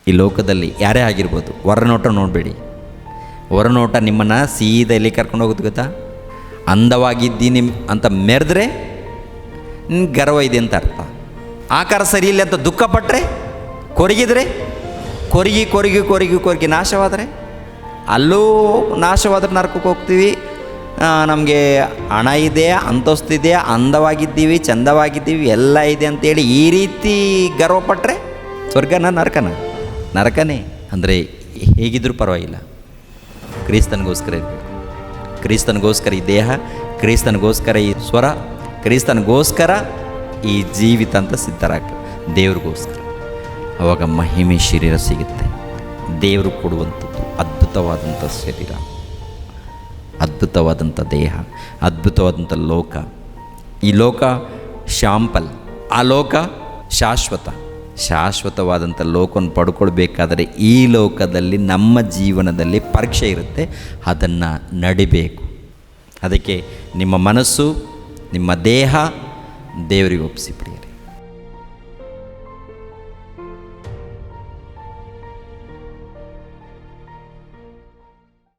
ಈ ಲೋಕದಲ್ಲಿ ಯಾರೇ ಆಗಿರ್ಬೋದು, ಹೊರನೋಟ ನೋಡಬೇಡಿ. ಹೊರನೋಟ ನಿಮ್ಮನ್ನು ಸೀದಾ ಎಲ್ಲಿ ಕರ್ಕೊಂಡು ಹೋಗೋದು ಗೊತ್ತಾ? ಅಂದವಾಗಿದ್ದೀನಿ ಅಂತ ಮೆರೆದ್ರೆ ನಿನ್ಗೆ ಗರ್ವ ಇದೆ ಅಂತ ಅರ್ಥ. ಆಕಾರ ಸರಿ ಇಲ್ಲ ಅಂತ ದುಃಖಪಟ್ಟರೆ, ಕೊರಗಿದ್ರೆ, ಕೊರಗಿ ನಾಶವಾದರೆ, ಅಲ್ಲೂ ನಾಶವಾದ್ರೆ ನರಕಕ್ಕೆ ಹೋಗ್ತೀವಿ. ನಮಗೆ ಹಣ ಇದೆ, ಅಂತಸ್ತಿದೆ, ಅಂದವಾಗಿದ್ದೀವಿ, ಚಂದವಾಗಿದ್ದೀವಿ, ಎಲ್ಲ ಇದೆ ಅಂತೇಳಿ ಈ ರೀತಿ ಗರ್ವಪಟ್ಟರೆ ಸ್ವರ್ಗನ ನರಕನೇ. ಅಂದರೆ ಹೇಗಿದ್ರೂ ಪರವಾಗಿಲ್ಲ, ಕ್ರಿಸ್ತನಿಗೋಸ್ಕರ ಇರಬೇಕು. ಕ್ರಿಸ್ತನಿಗೋಸ್ಕರ ಈ ದೇಹ, ಕ್ರಿಸ್ತನಿಗೋಸ್ಕರ ಈ ಸ್ವರ, ಕ್ರಿಸ್ತನಿಗೋಸ್ಕರ ಈ ಜೀವಿತ ಅಂತ ಸಿದ್ಧರಾಗ್ತದೆ, ದೇವ್ರಿಗೋಸ್ಕರ. ಆವಾಗ ಮಹಿಮೆ ಶರೀರ ಸಿಗುತ್ತೆ. ದೇವರು ಕೊಡುವಂಥದ್ದು ಅದ್ಭುತವಾದಂಥ ಶರೀರ, ಅದ್ಭುತವಾದಂಥ ದೇಹ, ಅದ್ಭುತವಾದಂಥ ಲೋಕ. ಈ ಲೋಕ ಶಾಂಪಲ್, ಆ ಲೋಕ ಶಾಶ್ವತವಾದಂಥ ಲೋಕವನ್ನು ಪಡ್ಕೊಳ್ಬೇಕಾದರೆ ಈ ಲೋಕದಲ್ಲಿ ನಮ್ಮ ಜೀವನದಲ್ಲಿ ಪರೀಕ್ಷೆ ಇರುತ್ತೆ, ಅದನ್ನು ನಡಿಬೇಕು. ಅದಕ್ಕೆ ನಿಮ್ಮ ಮನಸ್ಸು, ನಿಮ್ಮ ದೇಹ ದೇವರಿಗೆ ಒಪ್ಪಿಸಿಬಿಡಿರಿ.